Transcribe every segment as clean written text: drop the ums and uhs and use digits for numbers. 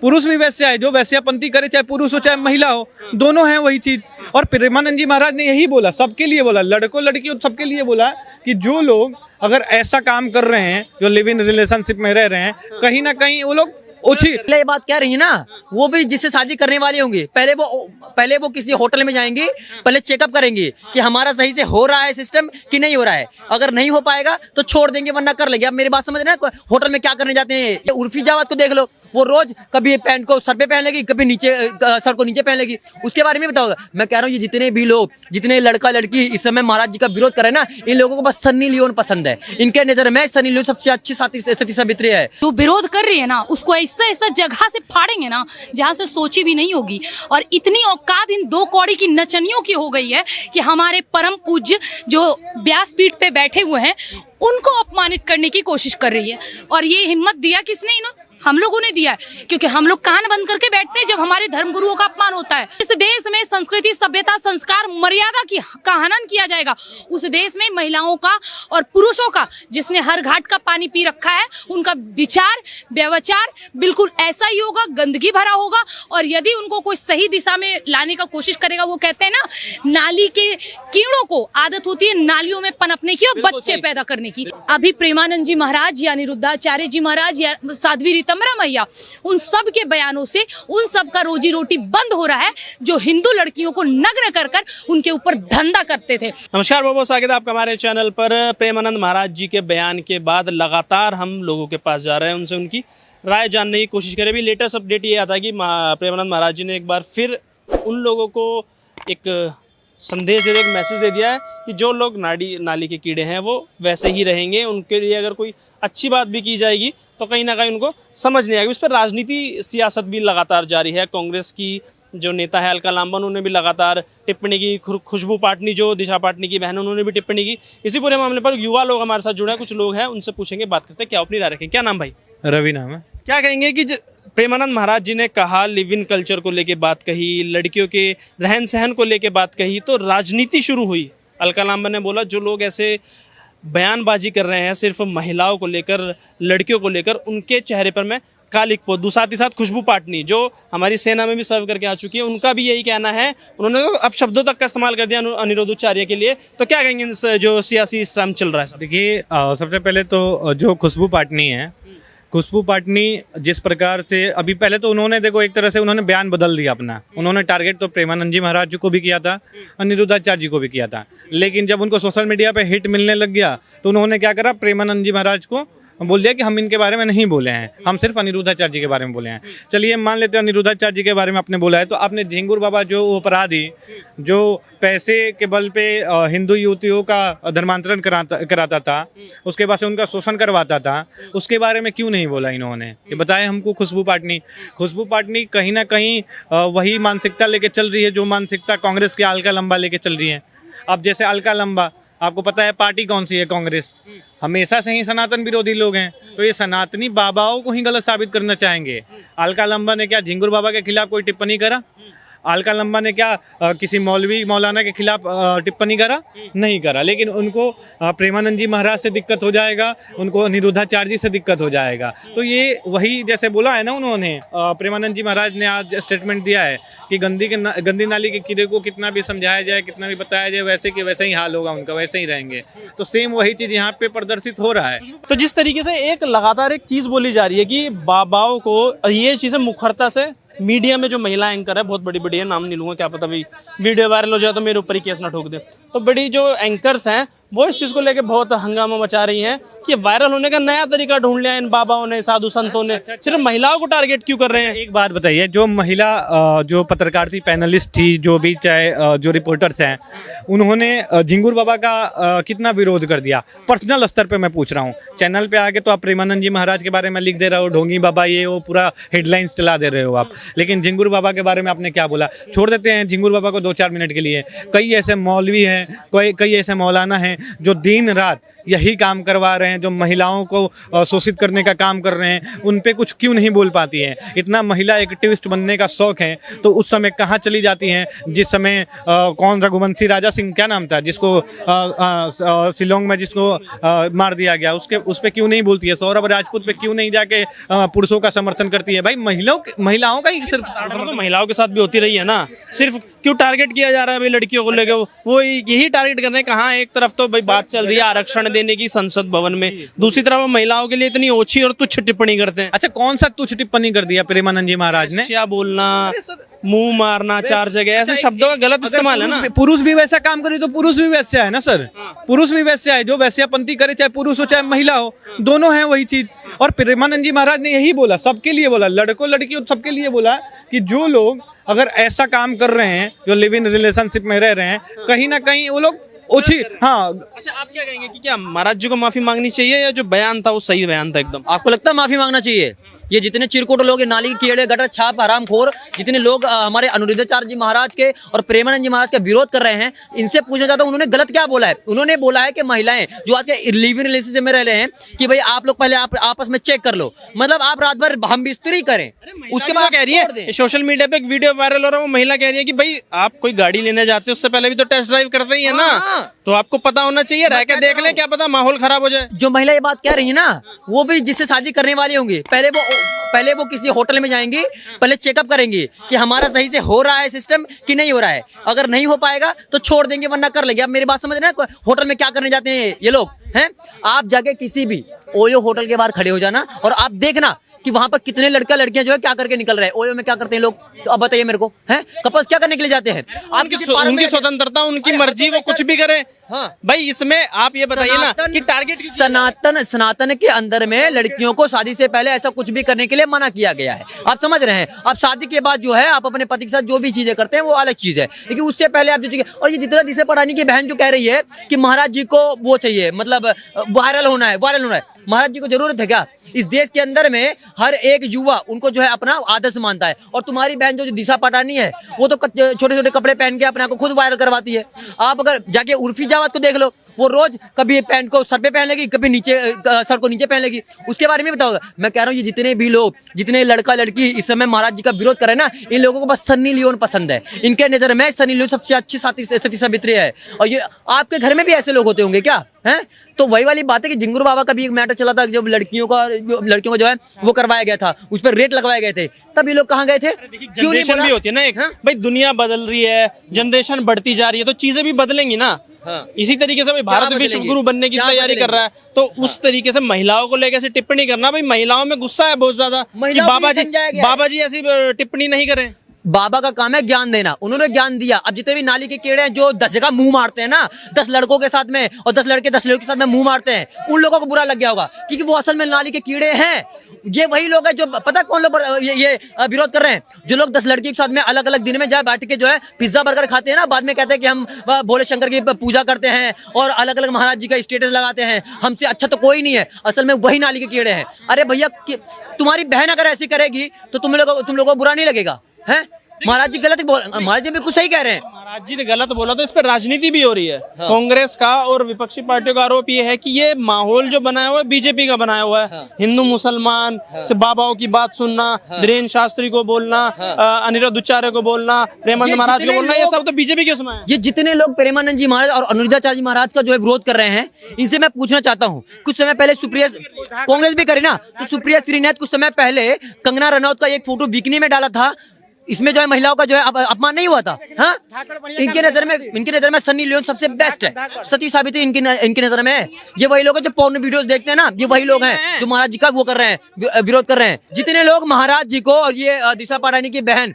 पुरुष भी वैसे आए, जो वैश्यापंथी करे, चाहे पुरुष हो चाहे महिला हो, दोनों हैं वही चीज। और प्रेमानंद जी महाराज ने यही बोला, सबके लिए बोला, लड़कों लड़कियों सबके लिए बोला कि जो लोग अगर ऐसा काम कर रहे हैं, जो लिव इन रिलेशनशिप में रह रहे हैं, कहीं ना कहीं वो लोग पहले ये बात कह रही है ना, वो भी जिससे शादी करने वाले होंगे, पहले वो किसी होटल में जाएंगे, पहले चेकअप करेंगे कि हमारा सही से हो रहा है सिस्टम कि नहीं हो रहा है। अगर नहीं हो पाएगा तो छोड़ देंगे, वरना कर लेंगे। अब मेरी बात समझ रहे हैं, होटल में क्या करने जाते हैं। ये उर्फी जावेद को देख लो, वो रोज कभी पैंट को सर पे पहन लेगी, कभी नीचे सर को नीचे पहन लेगी। उसके बारे में बताओ। मैं कह रहा हूँ ये जितने भी लोग, जितने लड़का लड़की इस समय महाराज जी का विरोध करे ना, इन लोगों को बस सन्नी लियोन पसंद है। इनके नजर में सन्नी लियोन सबसे अच्छी सती सावित्री है। जो विरोध कर रही है ना, उसको ऐसा जगह से फाड़ेंगे ना जहां से सोची भी नहीं होगी। और इतनी औकात इन दो कौड़ी की नचनियों की हो गई है कि हमारे परम पूज्य जो व्यासपीठ पे बैठे हुए हैं उनको अपमानित करने की कोशिश कर रही है। और ये हिम्मत दिया किसने? इन्होंने, हम लोगों ने दिया है, क्योंकि हम लोग कान बंद करके बैठते हैं जब हमारे धर्म गुरुओं का अपमान होता है। इस देश में संस्कृति, सभ्यता, संस्कार, मर्यादा का हनन किया जाएगा। उस देश में महिलाओं का और पुरुषों का, जिसने हर घाट का पानी पी रखा है, उनका विचार व्यवचार बिल्कुल ऐसा ही होगा, गंदगी भरा होगा। और यदि उनको कोई सही दिशा में लाने का कोशिश करेगा, वो कहते हैं ना, नाली के कीड़ों को आदत होती है नालियों में पनपने की और बच्चे पैदा करने की। अभी प्रेमानंद जी महाराज या अनिरुद्धाचार्य जी महाराज या साध्वी तमरा मैया, उन सब के बयानों से उन सब का रोजी रोटी बंद हो रहा है, जो हिंदू लड़कियों को नग्न कर कर उनके ऊपर धंधा करते थे। नमस्कार, बहुत बहुत स्वागत है आपका हमारे चैनल पर। प्रेमानंद महाराज जी के बयान के बाद लगातार हम लोगों के पास जा रहे हैं, उनसे उनकी राय जानने की कोशिश करें। अभी लेटेस्ट अपडेट ये आता है कि प्रेमानंद महाराज जी ने एक बार फिर उन लोगों को एक संदेश दे दिया, एक मैसेज दे दिया है कि जो लोग नाली के कीड़े हैं वो वैसे ही रहेंगे। उनके लिए अगर कोई अच्छी बात भी की जाएगी तो कहीं ना कहीं उनको समझ नहीं आएगी। उस पर राजनीति सियासत भी लगातार जारी है। कांग्रेस की जो नेता है अलका लांबा, उन्होंने भी लगातार टिप्पणी की। खुशबू पाटनी जो दिशा पाटनी की बहन है, उन्होंने भी टिप्पणी की। इसी पूरे मामले पर युवा लोग हमारे साथ जुड़े हैं, कुछ लोग हैं, उनसे पूछेंगे, बात करते हैं, क्या अपनी राय रखें। क्या नाम भाई? रवि नाम है। क्या कहेंगे कि प्रेमानंद महाराज जी ने कहा, लिव इन कल्चर को लेके बात कही, लड़कियों के रहन सहन को लेके बात कही, तो राजनीति शुरू हुई। अलका लांबा ने बोला जो लोग ऐसे बयानबाजी कर रहे हैं सिर्फ महिलाओं को लेकर, लड़कियों को लेकर, उनके चेहरे पर मैं कालिक पोत दूं। साथ ही साथ खुशबू पाटनी जो हमारी सेना में भी सर्व करके आ चुकी है, उनका भी यही कहना है। उन्होंने तो अब शब्दों तक का इस्तेमाल कर दिया अनिरुद्धाचार्य के लिए। तो क्या कहेंगे जो सियासी स्ट्रम चल रहा है? देखिए, सबसे पहले तो जो खुशबू पाटनी है, खुशबू पाटनी जिस प्रकार से अभी, पहले तो उन्होंने देखो एक तरह से उन्होंने बयान बदल दिया अपना। उन्होंने टारगेट तो प्रेमानंद जी महाराज जी को भी किया था, अनिरुद्धाचार्य जी को भी किया था, लेकिन जब उनको सोशल मीडिया पे हिट मिलने लग गया तो उन्होंने क्या करा, प्रेमानंद जी महाराज को बोल दिया कि हम इनके बारे में नहीं बोले हैं, हम सिर्फ अनिरुद्धाचार्य जी के बारे में बोले हैं। चलिए मान लेते हैं अनिरुद्धाचार्य जी के बारे में आपने बोला है, तो आपने झिंगुर बाबा जो अपराधी जो पैसे के बल पे हिंदू युवतियों का धर्मांतरण कराता था, उसके बाद से उनका शोषण करवाता था, उसके बारे में क्यों नहीं बोला इन्होंने? ये बताए हमको। खुशबू पाटनी कहीं ना कहीं वही मानसिकता लेके चल रही है जो मानसिकता कांग्रेस के अलका लांबा लेके चल रही है। अब जैसे अलका लांबा, आपको पता है पार्टी कौन सी है? कांग्रेस। हमेशा से ही सनातन विरोधी लोग हैं, तो ये सनातनी बाबाओं को ही गलत साबित करना चाहेंगे। अलका लांबा ने क्या झिंगुर बाबा के खिलाफ कोई टिप्पणी करा? अलका लांबा ने क्या किसी मौलवी मौलाना के खिलाफ टिप्पणी करा? नहीं करा। लेकिन उनको प्रेमानंद जी महाराज से दिक्कत हो जाएगा, उनको अनिरुद्धाचार्य जी से दिक्कत हो जाएगा। तो ये वही जैसे बोला है ना उन्होंने, प्रेमानंद जी महाराज ने आज स्टेटमेंट दिया है कि गंदी नाली के कीड़े को कितना भी समझाया जाए, कितना भी बताया जाए, वैसे कि वैसे ही हाल होगा उनका, वैसे ही रहेंगे। तो सेम वही चीज़ यहाँ पे प्रदर्शित हो रहा है। तो जिस तरीके से एक लगातार एक चीज़ बोली जा रही है कि बाबाओं को ये चीज़ें मुखरता से मीडिया में जो महिला एंकर है, बहुत बड़ी बड़ी है, नाम नहीं लूंगा, क्या पता भाई वीडियो वायरल हो जाए तो मेरे ऊपर ही केस ना ठोक दे। तो बड़ी जो एंकर्स हैं वो इस चीज़ को लेके बहुत हंगामा मचा रही हैं कि वायरल होने का नया तरीका ढूंढ लिया इन बाबाओं ने, साधु संतों ने। सिर्फ महिलाओं को टारगेट क्यों कर रहे हैं? एक बात बताइए, जो महिला जो पत्रकार थी, पैनलिस्ट थी, जो भी चाहे जो रिपोर्टर्स हैं, उन्होंने झिंगुर बाबा का कितना विरोध कर दिया। पर्सनल स्तर पे मैं पूछ रहा हूँ, चैनल पे आके तो आप प्रेमानंद जी महाराज के बारे में लिख दे रहे हो, ढोंगी बाबा ये वो पूरा हेडलाइंस चला दे रहे हो आप, लेकिन झिंगुर बाबा के बारे में आपने क्या बोला? छोड़ देते हैं झिंगुर बाबा को 2-4 मिनट के लिए। कई ऐसे मौलवी हैं, कई ऐसे मौलाना हैं जो दिन रात यही काम करवा रहे हैं, जो महिलाओं को शोषित करने का काम कर रहे हैं, उन पे कुछ क्यों नहीं बोल पाती हैं? इतना महिला एक्टिविस्ट बनने का शौक है तो उस समय कहाँ चली जाती हैं? जिस समय कौन रघुवंशी राजा सिंह क्या नाम था जिसको शिलोंग में जिसको मार दिया गया, उस पे क्यों नहीं बोलती है? सौरभ राजपूत पे क्यों नहीं जाके पुरुषों का समर्थन करती है? भाई महिलाओं का ही सिर्फ तो महिलाओं के साथ भी होती रही है ना, सिर्फ क्यों टारगेट किया जा रहा है भाई लड़कियों को लेकर? वो यही टारगेट कर रहे हैं। कहाँ एक तरफ तो भाई बात चल रही है आरक्षण देने की संसद भवन में, दूसरी तरफ महिलाओं के लिए इतनी ओछी और तुच्छ टिप्पणी करते हैं। अच्छा, कौन सा तुच्छ टिप्पणी कर दिया प्रेमानंद जी महाराज ने? क्या बोलना, मुंह मारना 4 जगह, ऐसे शब्दों का गलत इस्तेमाल है ना। पुरुष भी वैसा काम करे तो पुरुष भी वैसा है ना सर। पुरुष भी वैसा है, जो वैश्यापंथी करे, चाहे पुरुष हो चाहे महिला हो, दोनों है वही चीज। और प्रेमानंद जी महाराज ने यही बोला, सबके लिए बोला, लड़कों लड़कियों सबके लिए बोला कि जो लोग अगर ऐसा काम कर रहे हैं, जो लिव इन रिलेशनशिप में रह रहे हैं, कहीं ना कहीं वो लोग ओछी। हाँ, अच्छा, आप क्या कहेंगे कि क्या महाराज जी को माफी मांगनी चाहिए या जो बयान था वो सही बयान था एकदम? आपको लगता है माफी मांगना चाहिए? ये जितने चिरकुट लोग, ये नाली के कीड़े, गटर छाप, हरामखोर, जितने लोग हमारे अनिरुद्धाचार्य जी महाराज के और प्रेमानंद जी महाराज का विरोध कर रहे हैं, इनसे पूछना चाहता हूँ उन्होंने गलत क्या बोला है? उन्होंने बोला है कि महिलाएं जो आज के लिव इन रिलेशनशिप में रह रहे हैं कि भाई आप लोग पहले आप आपस में चेक कर लो, मतलब आप रात भर हम बिस्तरी करें, उसके बाद कह रही है। सोशल मीडिया पे एक वीडियो वायरल हो रहा है, वो महिला कह रही है कि भाई आप कोई गाड़ी लेने जाते हो उससे पहले भी तो टेस्ट ड्राइव करते ही है ना, तो आपको पता होना चाहिए, रह के देख ले, क्या पता माहौल खराब हो जाए। जो महिला ये बात कह रही है ना, वो भी जिससे शादी करने वाली होंगी, पहले वो किसी होटल में जाएंगी, पहले चेकअप करेंगी कि हमारा सही से हो रहा है सिस्टम कि नहीं हो रहा है। अगर नहीं हो पाएगा तो छोड़ देंगे, वरना कर लेंगे। आप मेरी बात समझ रहे हैं? होटल में क्या करने जाते हैं ये लोग हैं? आप जाके किसी भी ओयो होटल के बाहर खड़े हो जाना और आप देखना कि वहां पर कितने लड़कियां जो है क्या करके निकल रहे हैं। ओयो में क्या करते हैं लोग, तो अब बताइए मेरे को, हैं? कपल्स क्या करने के लिए जाते हैं? उनकी स्वतंत्रता, उनकी मर्जी, वो कुछ भी करे। हाँ भाई, इसमें आप ये बताइए ना कि टारगेट सनातन के अंदर में लड़कियों को शादी से पहले ऐसा कुछ भी करने के लिए मना किया गया है। आप समझ रहे हैं? आप शादी के बाद जो है आप अपने पति के साथ जो भी चीजें करते हैं वो अलग चीज है, लेकिन उससे पहले आप जो चीजें। और ये जितना दिशा पटानी की बहन जो कह रही है कि महाराज जी को वो चाहिए, मतलब वायरल होना है। महाराज जी को जरूरत है क्या? इस देश के अंदर में हर एक युवा उनको जो है अपना आदर्श मानता है। और तुम्हारी बहन जो दिशा पटानी है, वो तो छोटे छोटे कपड़े पहन के अपने आप को खुद वायरल करवाती है। आप अगर जाके उर्फी जावत को देख लो, वो रोज कभी पैंट को सर पे पहन लेगी, कभी नीचे सर को नीचे पहन लेगी। उसके बारे में बताओ। मैं कह रहा हूँ ये जितने भी लोग, जितने लड़का लड़की इस समय महाराज जी का विरोध कर रहे हैं ना, इन लोगों को बस सन्नी लियोन पसंद है। इनके नजर में सन्नी लियोन सबसे अच्छी सती सावित्री है। और ये आपके घर में भी ऐसे लोग होते होंगे क्या? हैं? तो वही वाली बात है कि जिंगुर बाबा का भी एक मैटर चला था, जब लड़कियों को जो है वो करवाया गया था, उस पर रेट लगवाए गए थे, तब ये लोग कहाँ गए थे? जनरेशन भी होती है ना एक, भाई दुनिया बदल रही है, जनरेशन बढ़ती जा रही है, तो चीजें भी बदलेंगी ना। हाँ। इसी तरीके से भाई भारत विश्व गुरु बनने की तैयारी कर रहा है, तो उस तरीके से महिलाओं को लेकर से टिप्पणी करना, भाई महिलाओं में गुस्सा है बहुत ज्यादा कि बाबा जी ऐसी टिप्पणी नहीं करें। बाबा का काम है ज्ञान देना, उन्होंने ज्ञान दिया। अब जितने भी नाली के कीड़े हैं जो 10 जगह मुंह मारते हैं ना, 10 लड़कों के साथ में और 10 लड़के 10 लड़कों के साथ में मुंह मारते हैं, उन लोगों को बुरा लग गया होगा क्योंकि वो असल में नाली के कीड़े हैं। ये वही लोग हैं जो पता कौन लोग ये विरोध कर रहे हैं, जो लोग 10 लड़कियों के साथ में अलग अलग दिन में जाए बैठ के जो है पिज्जा बर्गर खाते हैं ना, बाद में कहते हैं कि हम भोले शंकर की पूजा करते हैं और अलग अलग महाराज जी का स्टेटस लगाते हैं, हमसे अच्छा तो कोई नहीं है। असल में वही नाली के कीड़े हैं। अरे भैया, तुम्हारी बहन अगर ऐसी करेगी तो तुम लोगों को बुरा नहीं लगेगा? है महाराज जी गलत बोल, महाराज जी बिल्कुल सही कह रहे हैं। महाराज जी ने गलत बोला तो इस पर राजनीति भी हो रही है। हाँ। कांग्रेस का और विपक्षी पार्टियों का आरोप ये है कि ये माहौल जो बनाया हुआ है बीजेपी का बनाया हुआ है। हाँ। हिंदू मुसलमान से बाबाओं की बात सुनना, धीरेन्द्र शास्त्री को बोलना, अनिरुद्धाचार्य को बोलना, प्रेमानंद महाराज को बोलना, ये सब तो बीजेपी के उसमें है। ये जितने लोग प्रेमानंद जी महाराज और अनिरुद्धाचार्य जी महाराज का जो है विरोध कर रहे हैं, इनसे मैं पूछना चाहता हूँ, कुछ समय पहले सुप्रिया, कांग्रेस भी करी ना, तो सुप्रिया श्रीनाथ कुछ समय पहले कंगना रनौत का एक फोटो बिकनी में डाला था, इसमें जो है महिलाओं का जो है अपमान नहीं हुआ था। हाँ? इनके नजर में सन्नी लियोन सबसे बेस्ट है, सती सावित्री इनकी नजर में है। ये वही लोग हैं जो पोर्न वीडियोस देखते हैं ना, ये वही लोग हैं जो महाराज जी का वो कर रहे हैं, विरोध कर रहे हैं। जितने लोग महाराज जी को और ये दिशा पटानी की बहन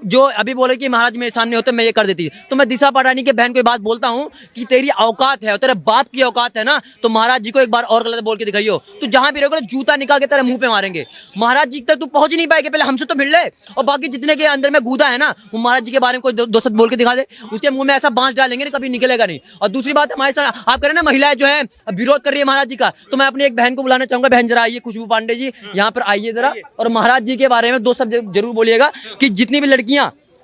जो अभी बोले कि महाराज मेरे सामने होते मैं ये कर देती, तो मैं दिशा पटानी के बहन को बात बोलता हूँ कि तेरी औकात है और तेरे बाप की औकात है ना, तो महाराज जी को एक बार और गलत बोल के दिखाइयो। तो जहां भी रहोगे जूता निकाल के तेरे मुंह पे मारेंगे। महाराज जी तक तू पहुंच नहीं पाएगी, पहले हमसे तो मिल ले, और बाकी जितने के अंदर में गूदा है ना, वो महाराज जी के बारे में कोई दो शब्द बोल के दिखा दे, उसके मुंह में ऐसा बांस डालेंगे कभी निकलेगा नहीं। और दूसरी बात, हमारे साथ आप करें ना, महिलाएं जो है विरोध कर रही है महाराज जी का, तो मैं अपनी एक बहन को बुलाना चाहूंगा। बहन जरा आइए, खुशबू पांडे जी यहाँ पर आइए जरा, और महाराज जी के बारे में 2 शब्द जरूर बोलिएगा कि जितनी भी लड़कियां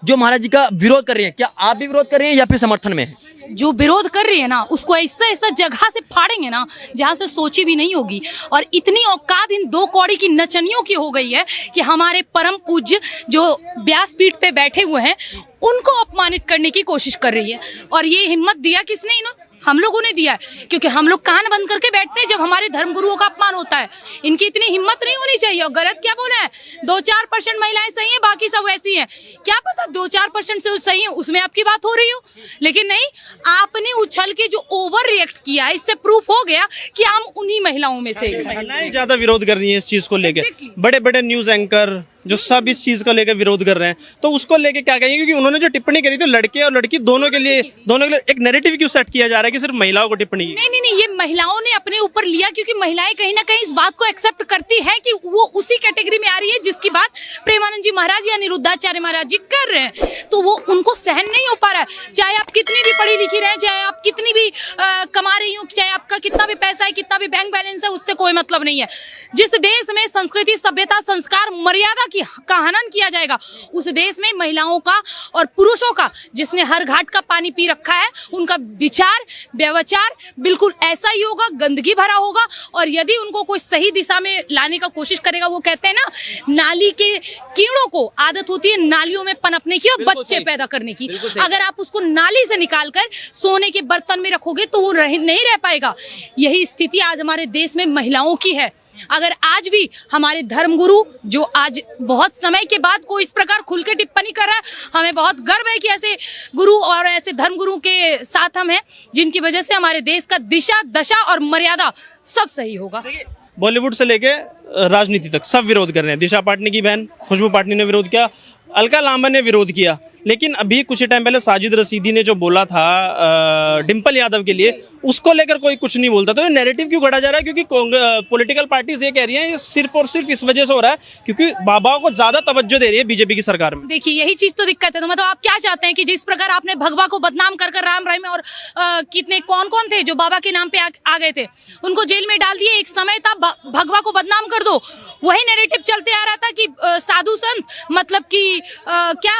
जो महाराज जी का विरोध कर रहे हैं, क्या आप भी विरोध कर रहे हैं या फिर समर्थन में है? जो विरोध कर रही है ना उसको ऐसा ऐसा जगह से फाड़ेंगे ना जहां से सोची भी नहीं होगी। और इतनी औकात इन दो कौड़ी की नचनियों की हो गई है कि हमारे परम पूज्य जो व्यासपीठ पे बैठे हुए हैं उनको अपमानित करने की कोशिश कर रही है। और ये हिम्मत दिया किसने? इन्होंने, हम लोगों ने दिया है, क्योंकि हम लोग कान बंद करके बैठते हैं जब हमारे धर्मगुरुओं का अपमान होता है। इनकी इतनी हिम्मत नहीं होनी चाहिए। और गलत क्या बोला है, 2-4% महिलाएं सही हैं, बाकी सब वैसी हैं। क्या पता 2-4% से सही है, उसमें आपकी बात हो रही हो, लेकिन नहीं, आपने उछल के जो ओवर रिएक्ट किया है इससे प्रूफ हो गया कि हम उन्हीं महिलाओं में से एक हैं। महिलाएं ज्यादा विरोध कर रही हैं इस चीज को लेके। बड़े बड़े न्यूज एंकर जो सब इस चीज को लेकर विरोध कर रहे हैं, तो उसको लेके क्या कहेंगे? क्योंकि उन्होंने जो टिप्पणी करी थी लड़के और लड़की दोनों के लिए एक नैरेटिव क्यों सेट किया जा रहा है कि सिर्फ महिलाओं को टिप्पणी? नहीं, ये महिलाओं ने अपने ऊपर लिया, क्योंकि महिलाएं कहीं ना कहीं इस बात को एक्सेप्ट करती है कि वो उसी कैटेगरी में आ रही है जिसकी बात प्रेमानंद जी महाराज या निरुद्धाचार्य महाराज जी कर रहे हैं। तो वो उनको सहन नहीं हो पा रहा है। चाहे आप कितनी भी पढ़ी लिखी रहे, चाहे आप कितनी भी कमा रही हो, चाहे आपका कितना भी पैसा है, कितना भी बैंक बैलेंस है, उससे कोई मतलब नहीं है। जिस देश में संस्कृति, सभ्यता, संस्कार, मर्यादा का हनन किया जाएगा, उस देश में महिलाओं का और पुरुषों का, जिसने हर घाट का पानी पी रखा है, उनका विचार व्यवचार बिल्कुल ऐसा ही होगा, गंदगी भरा होगा। और यदि उनको कोई सही दिशा में लाने का कोशिश करेगा, वो कहते हैं ना, नाली के कीड़ों को आदत होती है नालियों में पनपने की और बच्चे पैदा करने की। अगर आप उसको नाली से निकालकर सोने के बर्तन में रखोगे तो वो नहीं रह पाएगा। यही स्थिति आज हमारे देश में महिलाओं की है। अगर आज भी हमारे धर्मगुरु, जो आज बहुत समय के बाद कोई इस प्रकार खुल के टिप्पणी कर रहा है, हमें बहुत गर्व है कि ऐसे गुरु और ऐसे धर्मगुरु के साथ हम हैं, जिनकी वजह से हमारे देश का दिशा, दशा और मर्यादा सब सही होगा। बॉलीवुड से लेके राजनीति तक सब विरोध कर रहे हैं। दिशा पाटनी की बहन खुशबू पाटनी ने विरोध किया, अलका लांबा ने विरोध किया, लेकिन अभी कुछ ही टाइम पहले साजिद रशीदी ने जो बोला था डिंपल यादव के लिए, उसको लेकर कोई कुछ नहीं बोलता। तो ये नैरेटिव क्यों गढ़ा जा रहा है? क्योंकि पॉलिटिकल पार्टीज ये कह रही हैं ये सिर्फ और सिर्फ इस वजह से हो रहा है क्योंकि बाबाओं को ज्यादा तवज्जो दे रही है बीजेपी की सरकार में। देखिए, यही चीज तो दिक्कत है। तो मतलब आप क्या चाहते हैं कि जिस प्रकार आपने भगवा को बदनाम कर राम रहीम और कितने कौन कौन थे जो बाबा के नाम पे आ गए थे, उनको जेल में डाल दिए। एक समय था भगवा को बदनाम कर दो, वही नैरेटिव चलते आ रहा था कि साधु संत मतलब कि क्या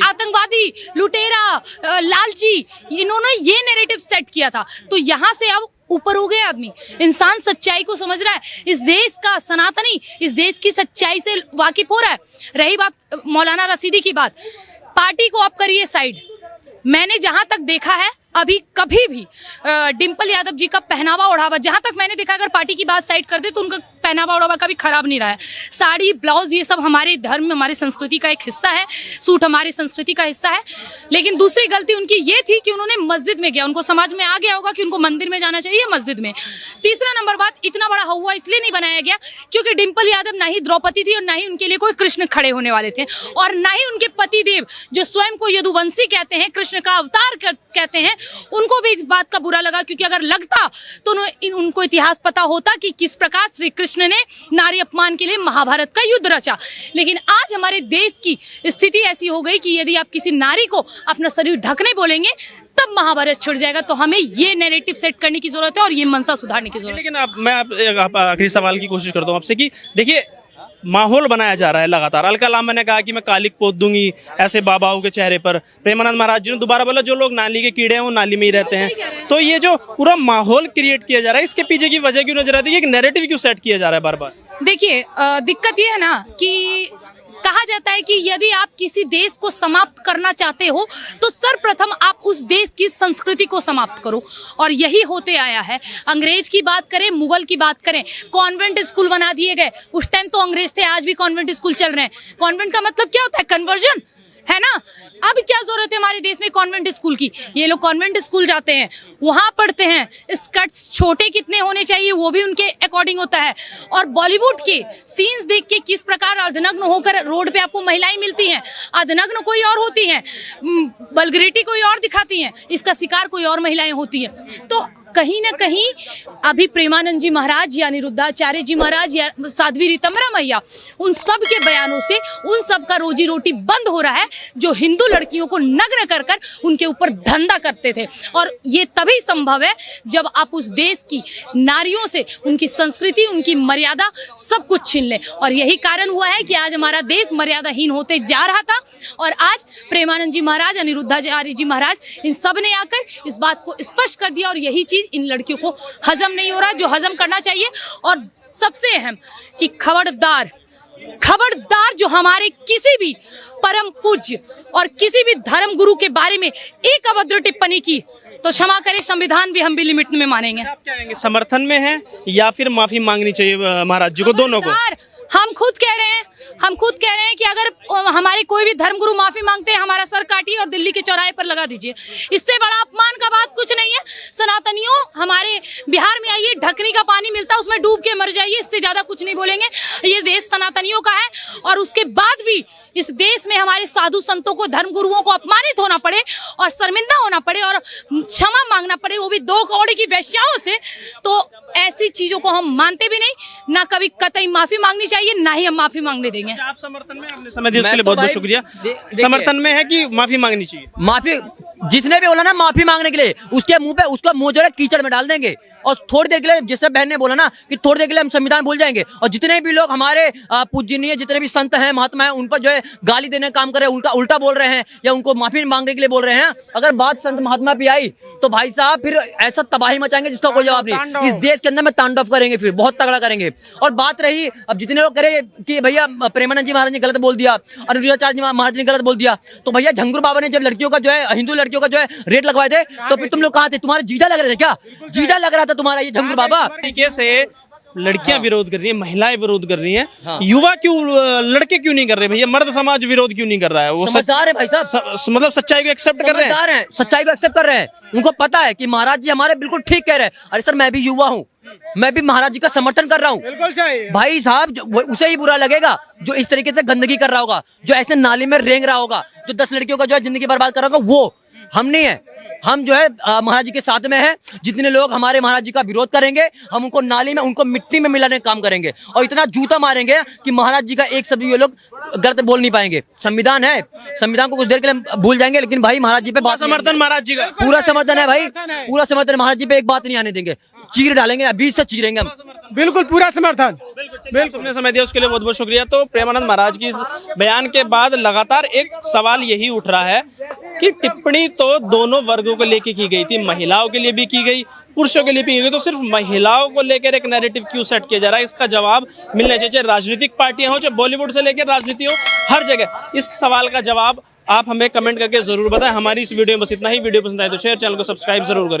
आतंकवादी, लुटेरा, लालची, इन्होंने ये नैरेटिव सेट किया था। तो यहाँ से अब ऊपर हो गए आदमी, इंसान सच्चाई को समझ रहा है, इस देश का सनातनी इस देश की सच्चाई से वाकिफ हो रहा है। रही बात मौलाना रशीदी की बात, पार्टी को आप करिए साइड। मैंने जहां तक देखा है अभी कभी भी डिंपल यादव जी का पहनावा ओढ़ावा, जहां तक मैंने देखा, अगर पार्टी की बात साइड कर दे तो उनका पहनावा ओढ़ावा कभी खराब नहीं रहा है। साड़ी, ब्लाउज, ये सब हमारे धर्म, हमारे संस्कृति का एक हिस्सा है। सूट हमारी संस्कृति का हिस्सा है। लेकिन दूसरी गलती उनकी ये थी कि उन्होंने मस्जिद में गया, उनको समझ में आ गया होगा कि उनको मंदिर में जाना चाहिए, मस्जिद में। तीसरा नंबर बात, इतना बड़ा हवा इसलिए नहीं बनाया गया क्योंकि डिंपल यादव ना ही द्रौपदी थी और ना ही उनके लिए कोई कृष्ण खड़े होने वाले थे, और ना ही उनके पति देव जो स्वयं को यदुवंशी कहते हैं, कृष्ण का अवतार कहते हैं, उनको भी इस बात का बुरा लगा। क्योंकि अगर लगता तो उनको इतिहास पता होता कि किस प्रकार श्री कृष्ण ने नारी अपमान के लिए महाभारत का युद्ध रचा। लेकिन आज हमारे देश की स्थिति ऐसी हो गई कि यदि आप किसी नारी को अपना शरीर ढकने बोलेंगे तब महाभारत छिड़ जाएगा। तो हमें ये नैरेटिव सेट करने की जरूरत है और ये मनसा सुधारने की जरूरत है। लेकिन मैं आखिरी सवाल की कोशिश करता हूँ आपसे कि देखिए, माहौल बनाया जा रहा है लगातार। अलका लांबा ने कहा कि मैं कालिक पोत दूंगी ऐसे बाबाओं के चेहरे पर। प्रेमानंद महाराज जी ने दोबारा बोला जो लोग नाली के कीड़े हैं वो नाली में ही रहते हैं। तो ये जो पूरा माहौल क्रिएट किया जा रहा है, इसके पीछे की वजह क्यों नजर आती है? एक नैरेटिव क्यों सेट किया जा रहा है बार बार? देखिए, दिक्कत ये है ना कि कहा जाता है कि यदि आप किसी देश को समाप्त करना चाहते हो तो सर्वप्रथम आप उस देश की संस्कृति को समाप्त करो, और यही होते आया है। अंग्रेज की बात करें, मुगल की बात करें, कॉन्वेंट स्कूल बना दिए गए। उस टाइम तो अंग्रेज थे, आज भी कॉन्वेंट स्कूल चल रहे हैं। कॉन्वेंट का मतलब क्या होता है? कन्वर्जन, है ना। अब क्या जरूरत है हमारे देश में कॉन्वेंट स्कूल की? ये लोग कॉन्वेंट स्कूल जाते हैं, वहां पढ़ते हैं। स्कर्ट्स छोटे कितने होने चाहिए वो भी उनके अकॉर्डिंग होता है। और बॉलीवुड के सीन्स देख के किस प्रकार अर्धनग्न होकर रोड पे आपको महिलाएं मिलती हैं, अर्धनग्न कोई और होती हैं, वल्गैरिटी कोई और दिखाती हैं, इसका शिकार कोई और महिलाएं होती हैं। तो कहीं ना कहीं अभी प्रेमानंद जी महाराज या अनिरुद्धाचार्य जी महाराज या साध्वी रीतमरा मैया, उन सब के बयानों से उन सब का रोजी रोटी बंद हो रहा है, जो हिंदू लड़कियों को नग्न कर कर उनके ऊपर धंधा करते थे। और ये तभी संभव है जब आप उस देश की नारियों से उनकी संस्कृति, उनकी मर्यादा सब कुछ छीन लें। और यही कारण हुआ है कि आज हमारा देश मर्यादाहीन होते जा रहा था, और आज प्रेमानंद जी महाराज, अनिरुद्धाचार्य जी महाराज, इन सब ने आकर इस बात को स्पष्ट कर दिया। और यही चीज इन लड़कियों को हजम नहीं हो रहा, जो हजम करना चाहिए। और सबसे अहम कि खबरदार जो हमारे किसी भी परम पूज्य और किसी भी धर्म गुरु के बारे में एक अभद्र टिप्पणी की, तो क्षमा करें, संविधान भी हम भी लिमिट में मानेंगे। आप क्या कहेंगे, समर्थन में है या फिर माफी मांगनी चाहिए महाराज जी को, दोनों को? हम खुद कह रहे हैं कि अगर हमारे कोई भी धर्मगुरु माफी मांगते हैं, हमारा सर काटिए और दिल्ली के चौराहे पर लगा दीजिए। इससे बड़ा अपमान का बात कुछ नहीं है। सनातनियों, हमारे बिहार में आइए, ढकनी का पानी मिलता है, उसमें डूब के मर जाइए, इससे ज्यादा कुछ नहीं बोलेंगे। ये देश सनातनियों का है, और उसके बाद भी इस देश में हमारे साधु संतों को, धर्मगुरुओं को अपमानित होना पड़े और शर्मिंदा होना पड़े और क्षमा मांगना पड़े, वो भी 2 कौड़ी की वेश्याओं से, तो ऐसी चीजों को हम मानते भी नहीं। ना कभी कतई माफी मांगनी चाहिए, ना ही हम माफी मांगने देंगे। आप समर्थन में, आपने समय दिया उसके लिए बहुत बहुत शुक्रिया। समर्थन में है कि माफी मांगनी चाहिए? माफी जिसने भी बोला ना माफी मांगने के लिए, उसके मुंह पे उसका मुंह जो है कीचड़ में डाल देंगे। और थोड़ी देर के लिए, जैसे बहन ने बोला ना कि थोड़ी देर के लिए हम संविधान भूल जाएंगे, और जितने भी लोग हमारे पूजनीय, जितने भी संत हैं, महात्मा हैं, उन पर जो है गाली देने का काम कर रहे हैं, उल्टा बोल रहे हैं, या उनको माफी मांगने के लिए बोल रहे हैं, अगर बात संत महात्मा पे आई तो भाई साहब फिर ऐसा तबाही मचाएंगे जिसका कोई जवाब नहीं। इस देश के अंदर में तांडव करेंगे, फिर बहुत तगड़ा करेंगे। और बात रही, अब जितने लोग कह रहे कि भैया प्रेमानंद जी महाराज ने गलत बोल दिया, अनिरुद्धाचार्य जी महाराज ने गलत बोल दिया, तो भैया झंगुर बाबा ने जब लड़कियों का जो है, हिंदू लड़कियों का जो है रेट लगवाए थे, तो फिर तुम लोग कहाँ थे? तुम्हारे जीजा लग रहे थे क्या? जीजा लग रहा था तुम्हारा ये झंगुर बाबा। तरीके से लड़कियां विरोध कर रही हैं, महिलाएं विरोध कर रही हैं, युवा क्यों, लड़के क्यों नहीं कर रहे भैया? मर्द समाज विरोध क्यों नहीं कर रहा है? वो समझदार है भाई साहब, मतलब सच्चाई को एक्सेप्ट कर रहे हैं, सच्चाई को एक्सेप्ट कर रहे हैं। उनको पता है कि महाराज जी हमारे बिल्कुल ठीक कह रहे हैं। अरे सर, मैं भी युवा हूँ, मैं भी महाराज जी का समर्थन कर रहा हूँ। बिल्कुल सही भाई साहब, उसे ही बुरा लगेगा जो इस तरीके से गंदगी कर रहा होगा, जो ऐसे नाली में रेंग रहा होगा, जो 10 लड़कियों का जो है जिंदगी बर्बाद कर रहा होगा। वो हम नहीं है, हम जो है महाराज जी के साथ में हैं। जितने लोग हमारे महाराज जी का विरोध करेंगे, हम उनको नाली में, उनको मिट्टी में मिलाने का काम करेंगे, और इतना जूता मारेंगे कि महाराज जी का एक शब्द ये लोग गलत बोल नहीं पाएंगे। संविधान है, संविधान को कुछ देर के लिए भूल जाएंगे, लेकिन भाई महाराज जी पे बात, समर्थन महाराज जी का पूरा समर्थन है भाई, पूरा समर्थन। महाराज जी पे एक बात नहीं आने देंगे, चीर डालेंगे, बीच से चीरेंगे हम, बिल्कुल पूरा समर्थन। बिल्कुल समय दिया उसके लिए बहुत बहुत शुक्रिया। तो प्रेमानंद महाराज की इस बयान के बाद लगातार एक सवाल यही उठ रहा है कि टिप्पणी तो दोनों वर्गों को लेके की गई थी, महिलाओं के लिए भी की गई, पुरुषों के लिए भी की गई, तो सिर्फ महिलाओं को लेकर एक नैरेटिव क्यों सेट किया जा रहा है? इसका जवाब मिलना चाहिए, चाहे राजनीतिक पार्टियां हो, चाहे बॉलीवुड से लेकर राजनीति हो, हर जगह इस सवाल का जवाब आप हमें कमेंट करके जरूर बताएं। हमारी इस वीडियो में बस इतना ही। वीडियो पसंद आए तो शेयर, चैनल को सब्सक्राइब जरूर करें।